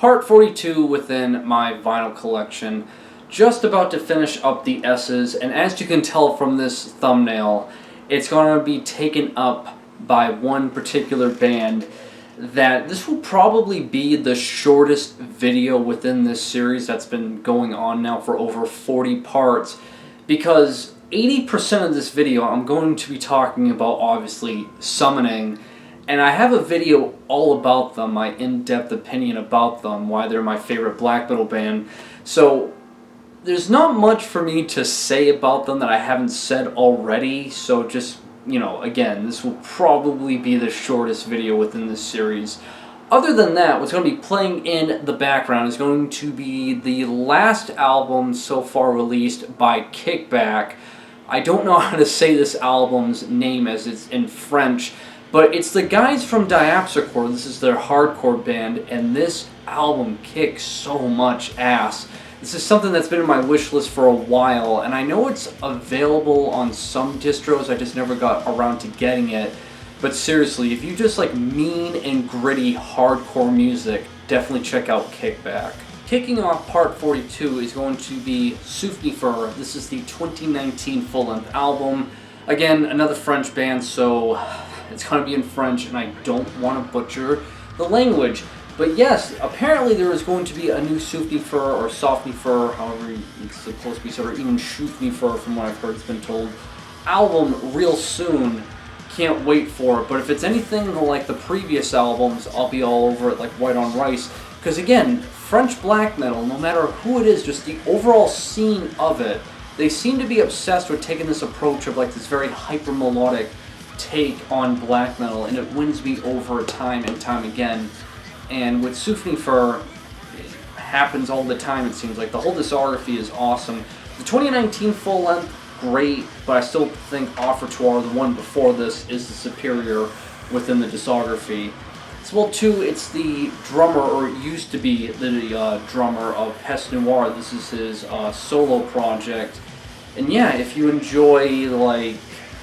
part 42 within my vinyl collection. Just about to finish up the S's, and as you can tell from this thumbnail, it's going to be taken up by one particular band that this will probably be the shortest video within this series that's been going on now for over 40 parts, because 80% of this video I'm going to be talking about, obviously, summoning, and I have a video all about them, my in-depth opinion about them, why they're my favorite black metal band. So there's not much for me to say about them that I haven't said already, so just, you know, again, this will probably be the shortest video within this series. Other than that, what's going to be playing in the background is going to be the last album so far released by Kickback. I don't know how to say this album's name as it's in French, but it's the guys from Diapsicore. This is their hardcore band, and this album kicks so much ass. This is something that's been in my wish list for a while, and I know it's available on some distros, I just never got around to getting it. But seriously, if you just like mean and gritty hardcore music, definitely check out Kickback. Kicking off part 42 is going to be Sühnopfer. This is the 2019 full-length album. Again, another French band, so it's going to be in French, and I don't want to butcher the language. But yes, apparently there is going to be a new Sühnopfer or Sulfur, however it's supposed to be, sort of even Sühnopfer from what I've heard it's been told, album real soon. Can't wait for it. But if it's anything like the previous albums, I'll be all over it like white on rice. Because again, French black metal, no matter who it is, just the overall scene of it, they seem to be obsessed with taking this approach of like this very hyper-melodic take on black metal, and it wins me over time and time again. And with Sühnopfer, it happens all the time, it seems like. The whole discography is awesome. The 2019 full-length, great, but I still think Offertoire, the one before this, is the superior within the discography. As well, too, it's the drummer, or used to be the drummer of Pest Noir. This is his solo project. And yeah, if you enjoy, like,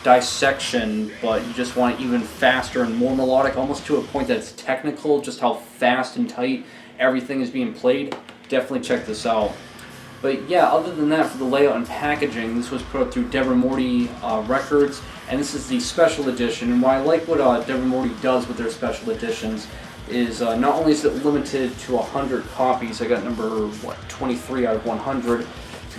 dissection, but you just want it even faster and more melodic, almost to a point that it's technical, just how fast and tight everything is being played, definitely check this out. But yeah, other than that, for the layout and packaging, this was put up through Deborah Morty Records, and this is the special edition. And what I like what Deborah Morty does with their special editions is not only is it limited to 100 copies, I got number 23 out of 100.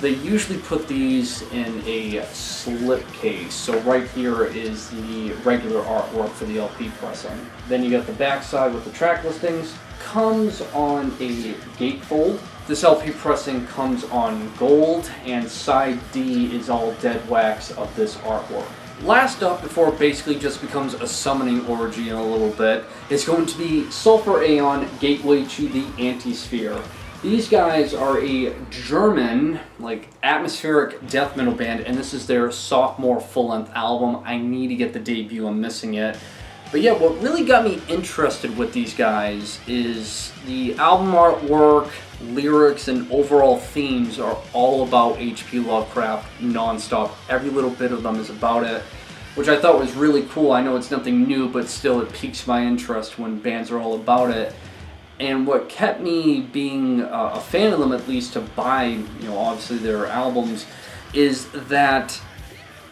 They usually put these in a slipcase. So right here is the regular artwork for the LP pressing. Then you got the backside with the track listings. Comes on a gatefold. This LP pressing comes on gold, and side D is all dead wax of this artwork. Last up, before it basically just becomes a summoning orgy in a little bit, is going to be Sulphur Aeon, Gateway to the Antisphere. These guys are a German, like, atmospheric death metal band, and this is their sophomore full-length album. I need to get the debut, I'm missing it. But yeah, what really got me interested with these guys is the album artwork, lyrics, and overall themes are all about H.P. Lovecraft non-stop. Every little bit of them is about it, which I thought was really cool. I know it's nothing new, but still it piques my interest when bands are all about it. And what kept me being a fan of them, at least to buy, you know, obviously their albums, is that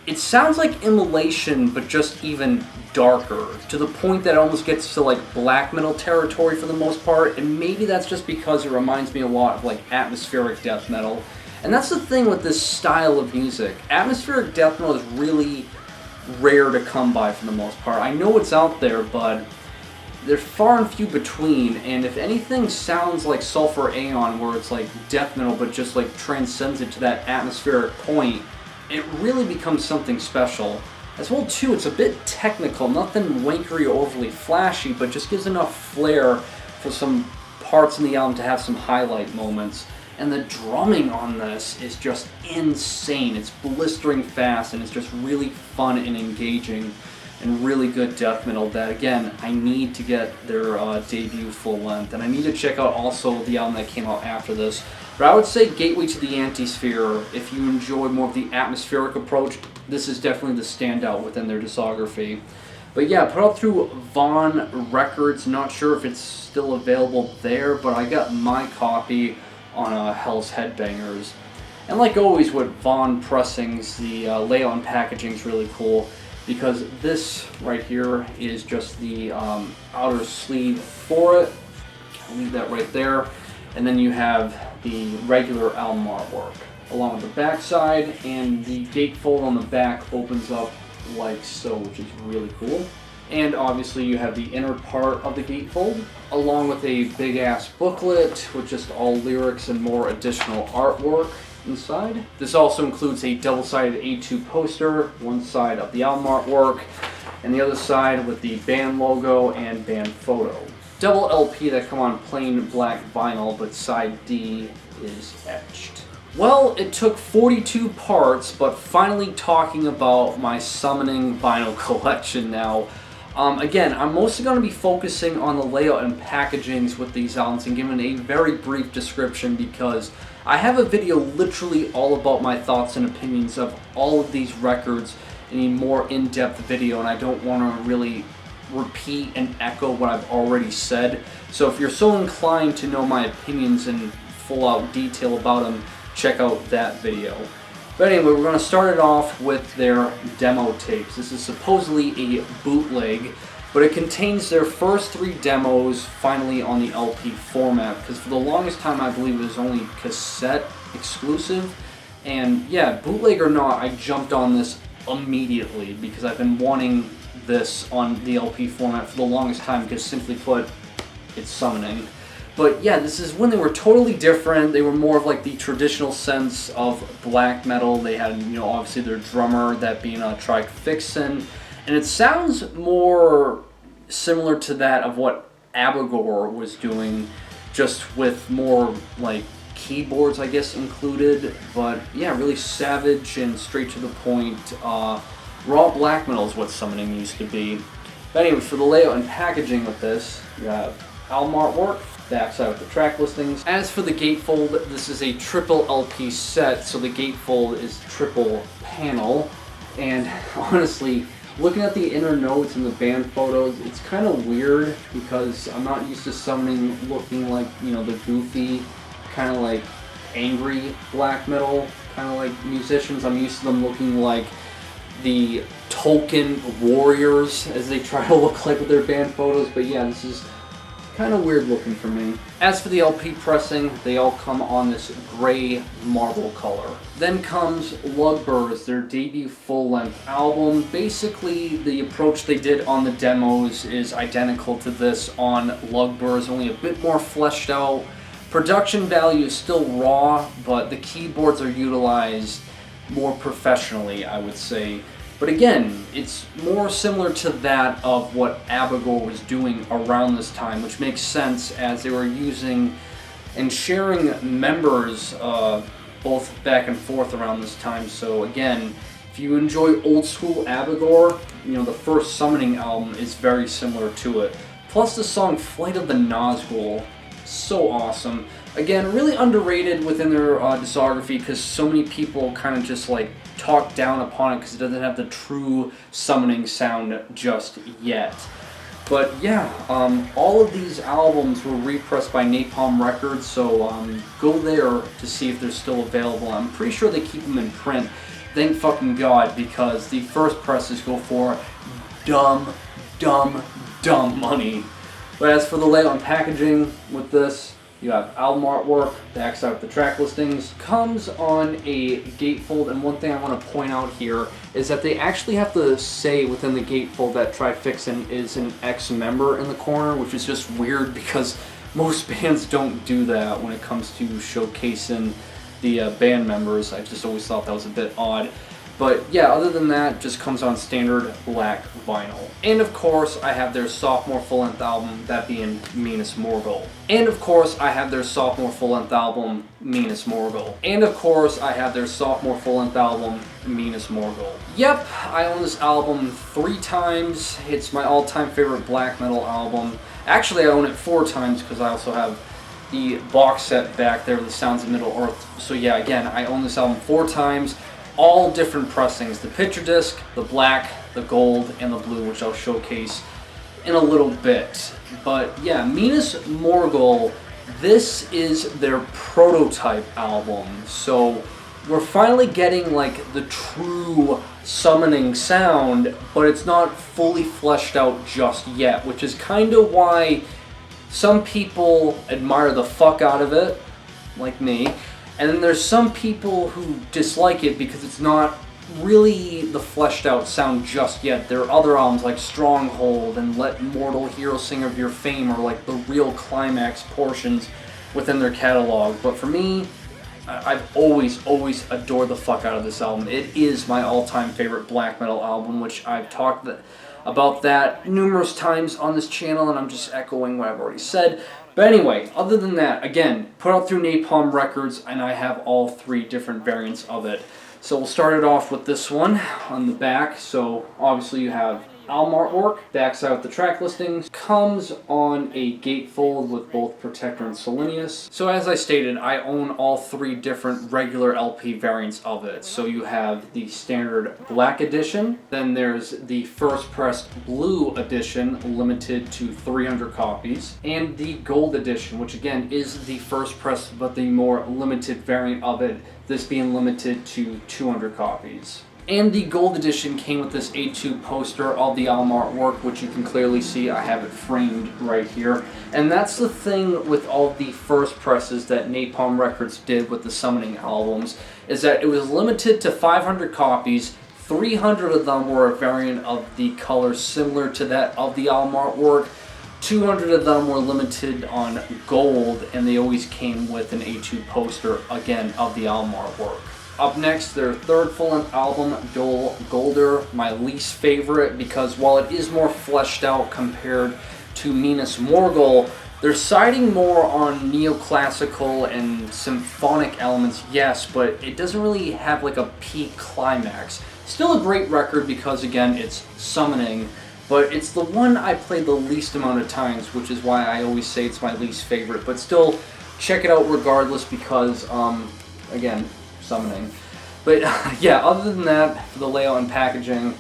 it sounds like Immolation, but just even darker, to the point that it almost gets to like black metal territory for the most part. And maybe that's just because it reminds me a lot of like atmospheric death metal. And that's the thing with this style of music. Atmospheric death metal is really rare to come by for the most part. I know it's out there, but they're far and few between, and if anything sounds like Sulphur Aeon, where it's like death metal but just like transcends it to that atmospheric point, it really becomes something special. As well too, it's a bit technical, nothing wankery or overly flashy, but just gives enough flair for some parts in the album to have some highlight moments. And the drumming on this is just insane. It's blistering fast, and it's just really fun and engaging, and really good death metal that, again, I need to get their debut full length. And I need to check out also the album that came out after this. But I would say Gateway to the Antisphere, if you enjoy more of the atmospheric approach, this is definitely the standout within their discography. But yeah, put out through Vaughn Records. Not sure if it's still available there, but I got my copy on Hell's Headbangers. And like always with Vaughn pressings, the layout and packaging is really cool, because this right here is just the outer sleeve for it. I'll leave that right there. And then you have the regular album artwork along with the back side, and the gatefold on the back opens up like so, which is really cool. And obviously you have the inner part of the gatefold along with a big ass booklet with just all lyrics and more additional artwork inside. This also includes a double-sided A2 poster, one side of the album artwork and the other side with the band logo and band photo. Double LP that come on plain black vinyl, but side D is etched. Well, it took 42 parts, but finally talking about my summoning vinyl collection now. Again, I'm mostly going to be focusing on the layout and packagings with these albums and giving a very brief description, because I have a video literally all about my thoughts and opinions of all of these records in a more in-depth video, and I don't want to really repeat and echo what I've already said. So if you're so inclined to know my opinions in full-out detail about them, check out that video. But anyway, we're going to start it off with their demo tapes. This is supposedly a bootleg, but it contains their first 3 demos finally on the LP format, because for the longest time I believe it was only cassette exclusive. And yeah, bootleg or not, I jumped on this immediately because I've been wanting this on the LP format for the longest time, because simply put, it's summoning. But yeah, this is when they were totally different. They were more of like the traditional sense of black metal. They had, you know, obviously their drummer, that being Trike Fixen, and it sounds more similar to that of what Abigor was doing, just with more like keyboards, I guess, included. But yeah, really savage and straight to the point. Raw black metal is what summoning used to be. But anyway, for the layout and packaging with this, you have album artwork, backside with the track listings. As for the gatefold, this is a triple LP set, so the gatefold is triple panel. And honestly, looking at the inner notes and the band photos, it's kind of weird, because I'm not used to summoning looking like, you know, the goofy, kind of like angry black metal kind of like musicians. I'm used to them looking like the token warriors, as they try to look like with their band photos. But yeah, this is kind of weird looking for me. As for the LP pressing, they all come on this gray marble color. Then comes Lug Birth, their debut full-length album. Basically, the approach they did on the demos is identical to this on Lug Birth, only a bit more fleshed out. Production value is still raw, but the keyboards are utilized more professionally, I would say. But again, it's more similar to that of what Abigor was doing around this time, which makes sense as they were using and sharing members both back and forth around this time. So again, if you enjoy old school Abigor, you know, the first Summoning album is very similar to it. Plus the song Flight of the Nazgul, so awesome. Again, really underrated within their discography, because so many people kind of just like talk down upon it because it doesn't have the true Summoning sound just yet. But yeah, all of these albums were repressed by Napalm Records, so go there to see if they're still available. I'm pretty sure they keep them in print. Thank fucking God, because the first presses go for dumb money. But as for the layout and packaging with this, you have album artwork, backside with the track listings, comes on a gatefold. And one thing I want to point out here is that they actually have to say within the gatefold that Trike Fixen is an ex-member in the corner, which is just weird because most bands don't do that when it comes to showcasing the band members. I just always thought that was a bit odd. But yeah, other than that, just comes on standard black vinyl. And of course, I have their sophomore full-length album, that being Minas Morgul. And of course, I have their sophomore full-length album, Minas Morgul. And of course, I have their sophomore full-length album, Minas Morgul. Yep, I own this album 3 times. It's my all-time favorite black metal album. Actually, I own it 4 times because I also have the box set back there, The Sounds of Middle-earth. So yeah, again, I own this album 4 times. All different pressings, the picture disc, the black, the gold and the blue, which I'll showcase in a little bit. But yeah, Minas Morgul, this is their prototype album. So we're finally getting like the true summoning sound, but it's not fully fleshed out just yet, which is kind of why some people admire the fuck out of it, like me, and then there's some people who dislike it because it's not really the fleshed out sound just yet. There are other albums like Stronghold and Let Mortal Hero Sing of Your Fame are like the real climax portions within their catalog. But for me, I've always adored the fuck out of this album. It is my all-time favorite black metal album, which I've talked about that numerous times on this channel, and I'm just echoing what I've already said. But anyway, other than that, again, put out through Napalm Records, and I have all 3 different variants of it. So we'll start it off with this one on the back. So obviously you have album artwork, backside with the track listings, comes on a gatefold with both Protector and Selenius. So as I stated, I own all 3 different regular LP variants of it. So you have the standard black edition, then there's the first pressed blue edition, limited to 300 copies, and the gold edition, which again is the first pressed but the more limited variant of it, this being limited to 200 copies. And the gold edition came with this A2 poster of the album artwork, which you can clearly see. I have it framed right here. And that's the thing with all the first presses that Napalm Records did with the Summoning albums, is that it was limited to 500 copies. 300 of them were a variant of the color similar to that of the album artwork. 200 of them were limited on gold, and they always came with an A2 poster, again, of the album artwork. Up next, their third full-length album, Dol Guldur, my least favorite, because while it is more fleshed out compared to Minas Morgul, they're siding more on neoclassical and symphonic elements, yes, but it doesn't really have like a peak climax. Still a great record because, again, it's summoning, but it's the one I played the least amount of times, which is why I always say it's my least favorite. But still, check it out regardless because, again, summoning. But yeah, other than that, for the layout and packaging,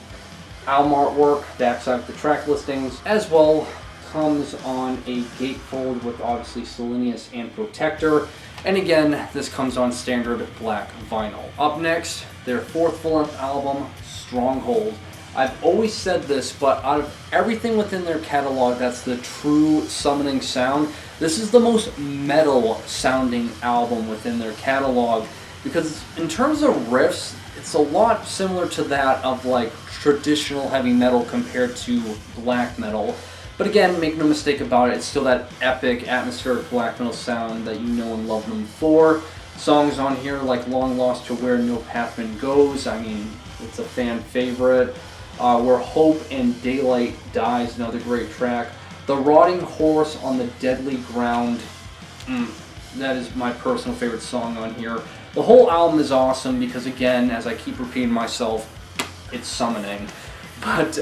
album artwork, backside of the track listings, as well comes on a gatefold with obviously Selenius and Protector. And again, this comes on standard black vinyl. Up next, their 4th full-length album, Stronghold. I've always said this, but out of everything within their catalog that's the true summoning sound, this is the most metal sounding album within their catalog. Because in terms of riffs, it's a lot similar to that of like traditional heavy metal compared to black metal. But again, make no mistake about it, it's still that epic atmospheric black metal sound that you know and love them for. Songs on here like Long Lost to Where No Pathman Goes, I mean, it's a fan favorite. Where Hope and Daylight Dies, another great track. The Rotting Horse on the Deadly Ground, that is my personal favorite song on here. The whole album is awesome because, again, as I keep repeating myself, it's summoning. But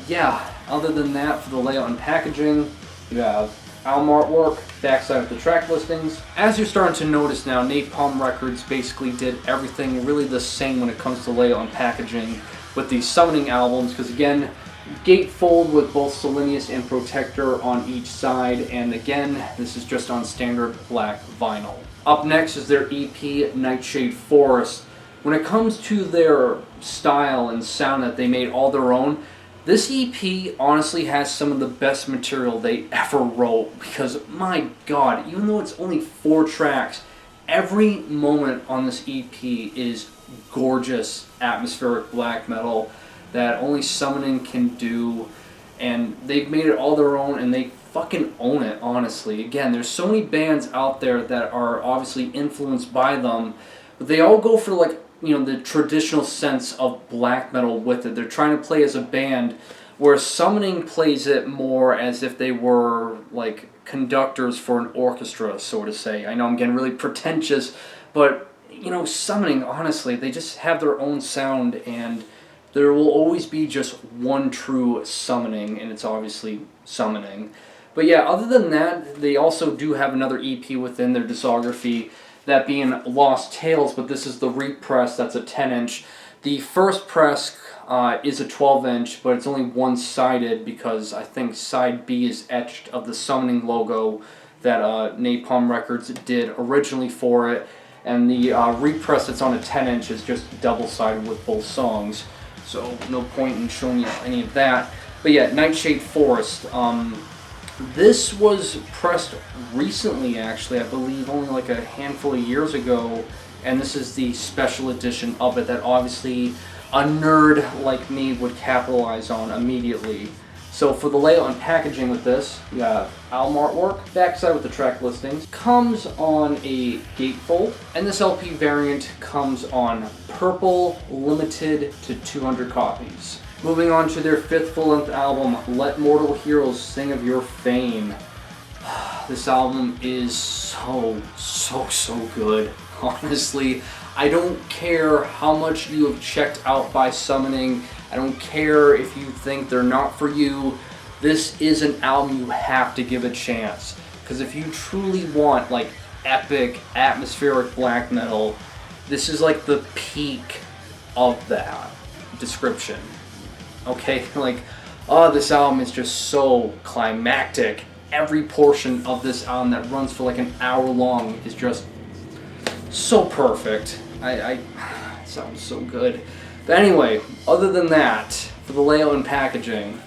yeah, other than that, for the layout and packaging, you have album artwork, backside of the track listings. As you're starting to notice now, Napalm Records basically did everything really the same when it comes to layout and packaging with these summoning albums, because again, gatefold with both Selenius and Protector on each side, and again, this is just on standard black vinyl. Up next is their EP, Nightshade Forest. When it comes to their style and sound that they made all their own, this EP honestly has some of the best material they ever wrote, because my god, even though it's only 4 tracks, every moment on this EP is gorgeous atmospheric black metal that only summoning can do, and they've made it all their own, and they fucking own it, honestly. Again, there's so many bands out there that are obviously influenced by them, but they all go for, like, you know, the traditional sense of black metal with it. They're trying to play as a band, where summoning plays it more as if they were like conductors for an orchestra, so to say. I know I'm getting really pretentious, but you know, summoning, honestly, they just have their own sound, and there will always be just one true summoning, and it's obviously summoning. But yeah, other than that, they also do have another EP within their discography, that being Lost Tales, but this is the repress, that's a 10-inch. The first press is a 12-inch, but it's only one-sided because I think side B is etched of the summoning logo that Napalm Records did originally for it, and the repress that's on a 10-inch is just double-sided with both songs, so no point in showing you any of that. But yeah, Nightshade Forest. This was pressed recently, actually, I believe only like a handful of years ago, and this is the special edition of it that obviously a nerd like me would capitalize on immediately. So for the layout and packaging with this, you have album artwork, backside with the track listings, comes on a gatefold, and this LP variant comes on purple, limited to 200 copies. Moving on to their 5th full-length album, Let Mortal Heroes Sing of Your Fame. This album is so good. Honestly, I don't care how much you have checked out by Summoning. I don't care if you think they're not for you. This is an album you have to give a chance. Because if you truly want like epic, atmospheric black metal, this is like the peak of that description. Okay, like, oh, this album is just so climactic. Every portion of this album that runs for like an hour long is just so perfect. It sounds so good. But anyway, other than that, for the layout and packaging,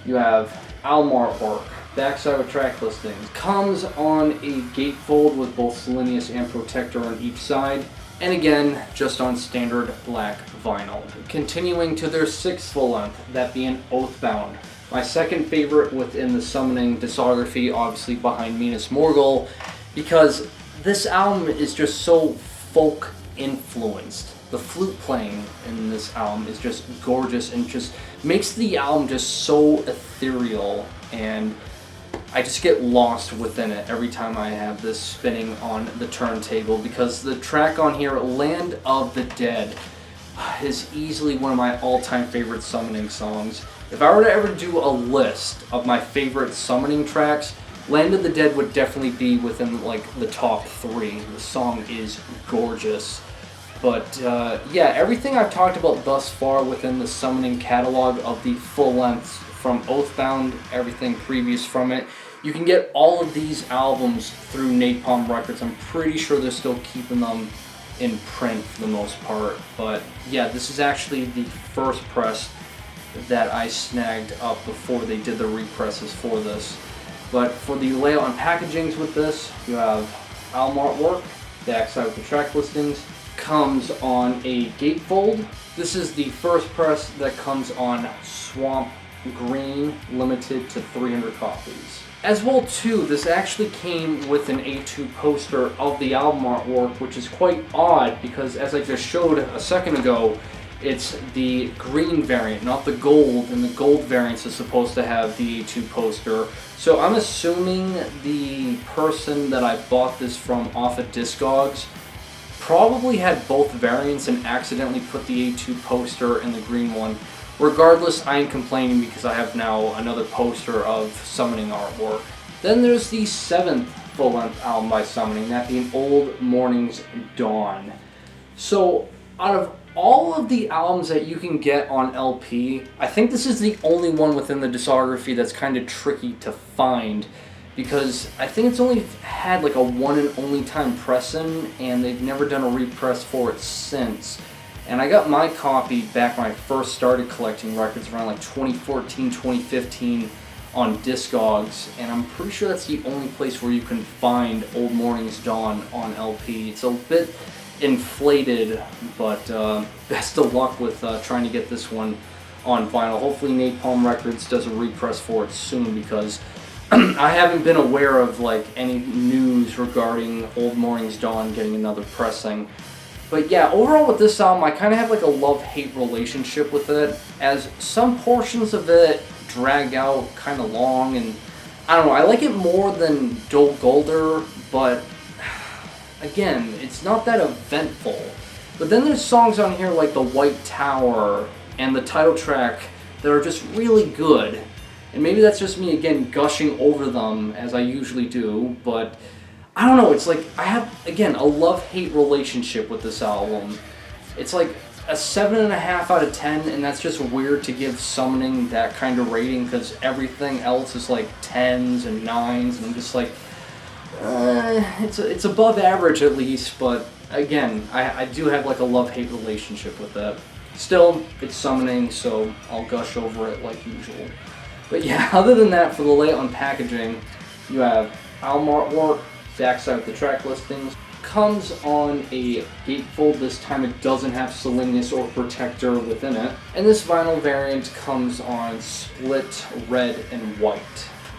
you have album artwork, backside with track listings, comes on a gatefold with both Selenius and Protector on each side, and again, just on standard black vinyl. Continuing to their 6th full length, that being Oathbound. My second favorite within the Summoning discography, obviously behind Minas Morgul, because this album is just so folk influenced. The flute playing in this album is just gorgeous and just makes the album just so ethereal, and I just get lost within it every time I have this spinning on the turntable, because the track on here, Land of the Dead, is easily one of my all-time favorite Summoning songs. If I were to ever do a list of my favorite Summoning tracks, Land of the Dead would definitely be within like the top 3. The song is gorgeous. But yeah, everything I've talked about thus far within the Summoning catalog of the full lengths from Oathbound, everything previous from it, you can get all of these albums through Napalm Records. I'm pretty sure they're still keeping them in print for the most part. But yeah, this is actually the first press that I snagged up before they did the represses for this. But for the layout and packagings with this, you have album artwork, backside with the track listings, comes on a gatefold. This is the first press that comes on Swamp Green, limited to 300 copies. As well too, this actually came with an A2 poster of the album artwork, which is quite odd because, as I just showed a second ago, it's the green variant, not the gold, and the gold variant is supposed to have the A2 poster. So I'm assuming the person that I bought this from off of Discogs probably had both variants and accidentally put the A2 poster in the green one. Regardless, I ain't complaining because I have now another poster of Summoning artwork. Then there's the 7th full-length album by Summoning, that being Old Morning's Dawn. So, out of all of the albums that you can get on LP, I think this is the only one within the discography that's kind of tricky to find, because I think it's only had like a one and only time pressing, and they've never done a repress for it since. And I got my copy back when I first started collecting records around like 2014, 2015 on Discogs, and I'm pretty sure that's the only place where you can find Old Morning's Dawn on LP. It's a bit inflated, but best of luck with trying to get this one on vinyl. Hopefully Napalm Records does a repress for it soon, because I haven't been aware of like any news regarding Old Morning's Dawn getting another pressing. But yeah, overall with this album, I kind of have like a love-hate relationship with it, as some portions of it drag out kind of long, and I don't know, I like it more than Dol Guldur, but again, it's not that eventful. But then there's songs on here like The White Tower and the title track that are just really good. And maybe that's just me, again, gushing over them as I usually do, but I don't know, it's like I have, again, a love-hate relationship with this album. It's like a 7.5 out of 10, and that's just weird to give Summoning that kind of rating because everything else is like 10s and 9s, and I'm just like, it's above average at least, but again, I do have like a love-hate relationship with that. Still, it's Summoning, so I'll gush over it like usual. But yeah, other than that, for the layout and packaging, you have album artwork, backside of the track listings. Comes on a gatefold. This time it doesn't have Selenius or Protector within it. And this vinyl variant comes on split red and white.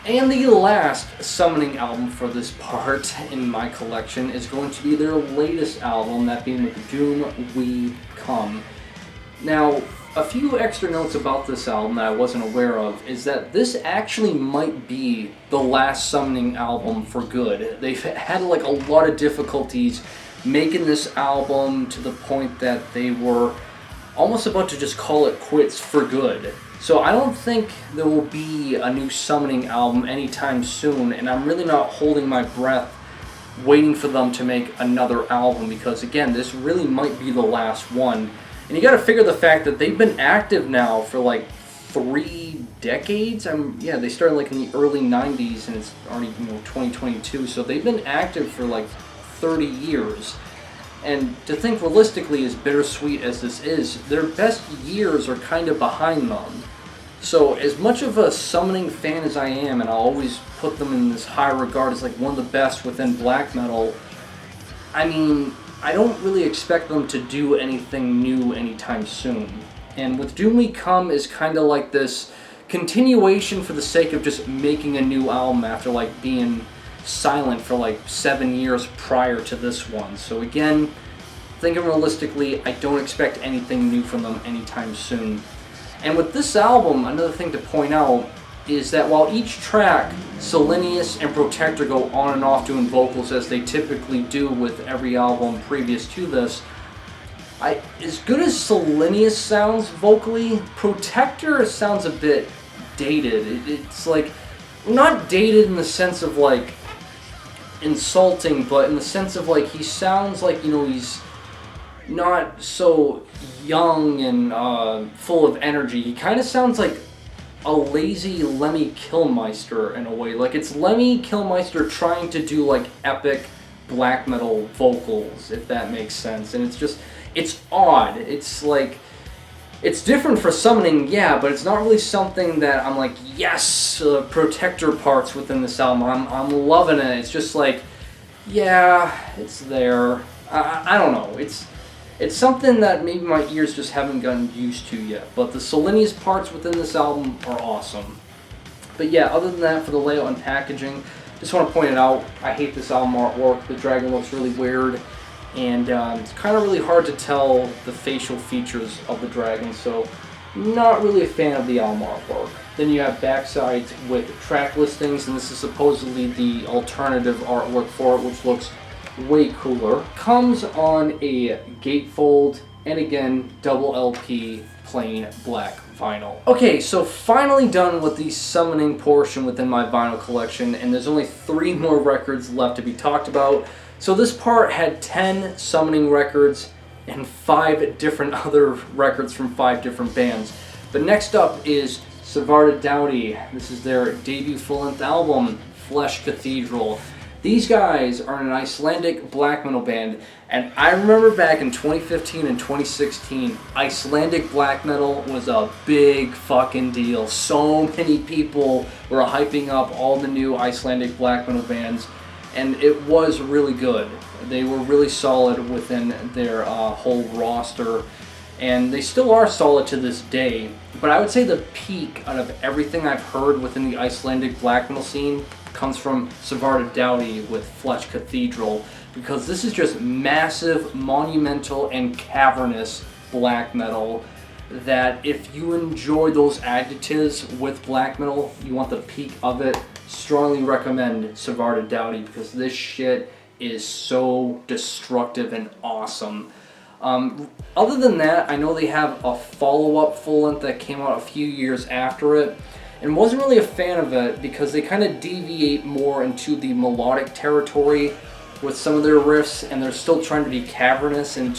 And the last Summoning album for this part in my collection is going to be their latest album, that being With Doom We Come. Now, a few extra notes about this album that I wasn't aware of is that this actually might be the last Summoning album for good. They've had like a lot of difficulties making this album to the point that they were almost about to just call it quits for good. So I don't think there will be a new Summoning album anytime soon, and I'm really not holding my breath waiting for them to make another album because, again, this really might be the last one. And you got to figure the fact that they've been active now for like 3 decades. Yeah, they started like in the early 90s, and it's already 2022. So they've been active for like 30 years. And to think realistically, as bittersweet as this is, their best years are kind of behind them. So as much of a Summoning fan as I am, and I'll always put them in this high regard as like one of the best within black metal, I mean, I don't really expect them to do anything new anytime soon. And With Doom We Come is kind of like this continuation for the sake of just making a new album after like being silent for like 7 years prior to this one. So again, thinking realistically, I don't expect anything new from them anytime soon. And with this album, another thing to point out is that while each track, Selenius and Protector go on and off doing vocals as they typically do with every album previous to this, as good as Selenius sounds vocally, Protector sounds a bit dated. It's like, not dated in the sense of like insulting, but in the sense of like he sounds like, he's not so young and full of energy. He kind of sounds like a lazy Lemmy Kilmister in a way. Like it's Lemmy Kilmister trying to do like epic black metal vocals, if that makes sense. And it's odd. It's like, it's different for Summoning, yeah, but it's not really something that I'm like, yes, Protector parts within this album. I'm loving it. It's just like, yeah, it's there. I don't know. It's something that maybe my ears just haven't gotten used to yet. But the Selenius parts within this album are awesome. But yeah, other than that, for the layout and packaging, just want to point it out. I hate this album artwork. The dragon looks really weird. And it's kind of really hard to tell the facial features of the dragon. So not really a fan of the album artwork. Then you have backsides with track listings. And this is supposedly the alternative artwork for it, which looks way cooler. Comes on a gatefold, and again, double LP, plain black vinyl. Okay, so finally done with the Summoning portion within my vinyl collection, and there's only 3 more records left to be talked about. So this part had 10 Summoning records and 5 different other records from 5 different bands. But next up is Svartidauði. This is their debut full-length album, Flesh Cathedral. These guys are an Icelandic black metal band, and I remember back in 2015 and 2016, Icelandic black metal was a big fucking deal. So many people were hyping up all the new Icelandic black metal bands, and it was really good. They were really solid within their whole roster, and they still are solid to this day. But I would say the peak out of everything I've heard within the Icelandic black metal scene comes from Svartidauði with Flesh Cathedral, because this is just massive, monumental, and cavernous black metal that if you enjoy those adjectives with black metal, you want the peak of it, strongly recommend Svartidauði, because this shit is so destructive and awesome. Other than that, I know they have a follow-up full-length that came out a few years after it, and wasn't really a fan of it because they kind of deviate more into the melodic territory with some of their riffs, and they're still trying to be cavernous, and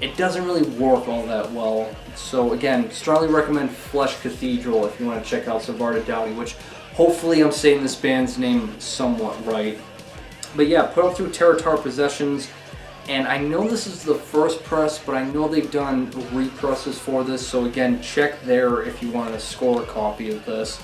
it doesn't really work all that well. So again, strongly recommend Flesh Cathedral if you want to check out Svartidauði, which hopefully I'm saying this band's name somewhat right. But yeah, put out through Territar Possessions, and I know this is the first press, but I know they've done represses for this, so again, check there if you want to score a copy of this.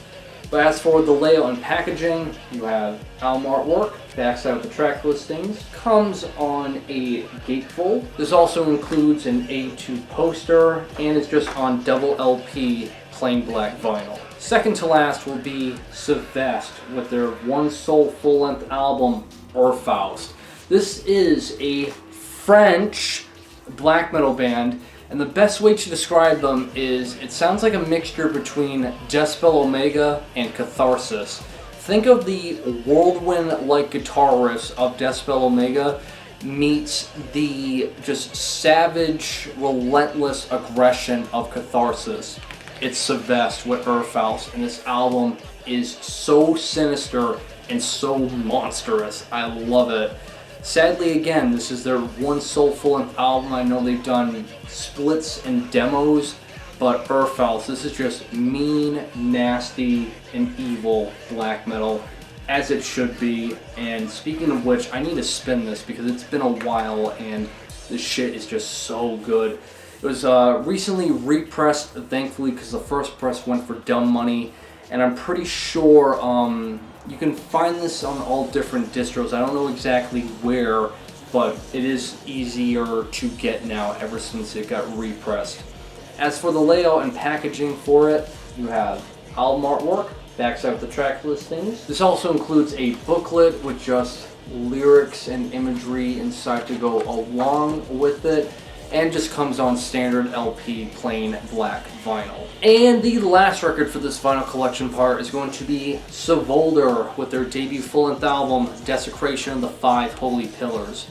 But as for the layout and packaging, you have album artwork, backside of the track listings, comes on a gatefold. This also includes an A2 poster, and it's just on double LP plain black vinyl. Second to last will be SVEST with their one sole full-length album, Faust. This is a French black metal band, and the best way to describe them is it sounds like a mixture between Decibel Omega and Catharsis. Think of the whirlwind-like guitar riffs of Decibel Omega meets the just savage, relentless aggression of Catharsis. It's SVEST with Faust, and this album is so sinister and so monstrous. I love it. Sadly, again, this is their one sole full-length album. I know they've done splits and demos, but Faust, this is just mean, nasty, and evil black metal, as it should be. And speaking of which, I need to spin this because it's been a while, and this shit is just so good. It was recently repressed, thankfully, because the first press went for dumb money, and I'm pretty sure you can find this on all different distros. I don't know exactly where, but it is easier to get now ever since it got repressed. As for the layout and packaging for it, you have album artwork, backside of the track listings. This also includes a booklet with just lyrics and imagery inside to go along with it, and just comes on standard LP plain black vinyl. And the last record for this vinyl collection part is going to be Svolder with their debut full-length album, Desecration of the Five Holy Pillars.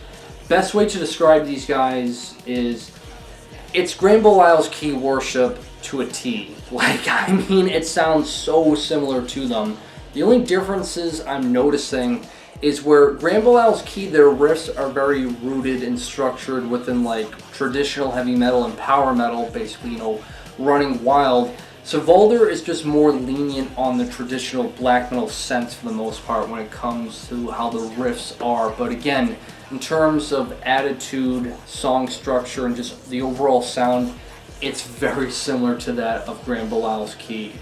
Best way to describe these guys is it's Graham Belial's Key Worship to a T. Like, I mean, it sounds so similar to them. The only differences I'm noticing is where Graham Belial's Key, their riffs are very rooted and structured within like traditional heavy metal and power metal, basically, you know, running wild. Svolder is just more lenient on the traditional black metal sense for the most part when it comes to how the riffs are. But again, in terms of attitude, song structure, and just the overall sound, it's very similar to that of Graham Belial's Key.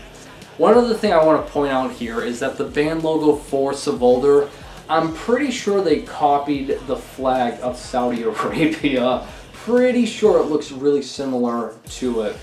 One other thing I want to point out here is that the band logo for Savolder, I'm pretty sure they copied the flag of Saudi Arabia. Pretty sure it looks really similar to it.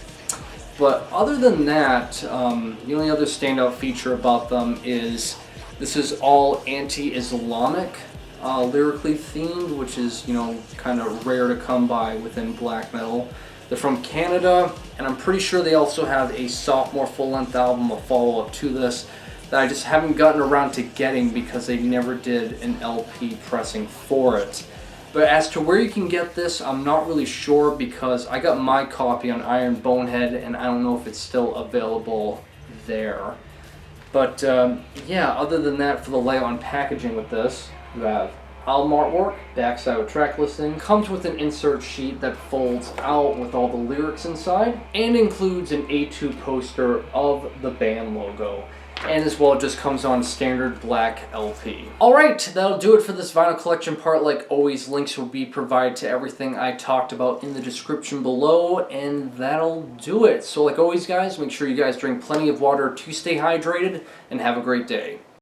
But other than that, the only other standout feature about them is this is all anti-Islamic, lyrically themed, which is, you know, kind of rare to come by within black metal. They're from Canada, and I'm pretty sure they also have a sophomore full-length album, a follow-up to this, that I just haven't gotten around to getting because they never did an LP pressing for it. But as to where you can get this, I'm not really sure because I got my copy on Iron Bonehead and I don't know if it's still available there. But yeah, other than that, for the layout and packaging with this, you have album artwork, backside with track listing, comes with an insert sheet that folds out with all the lyrics inside, and includes an A2 poster of the band logo. And as well, it just comes on standard black LP. Alright, that'll do it for this vinyl collection part. Like always, links will be provided to everything I talked about in the description below, and that'll do it. So like always, guys, make sure you guys drink plenty of water to stay hydrated, and have a great day.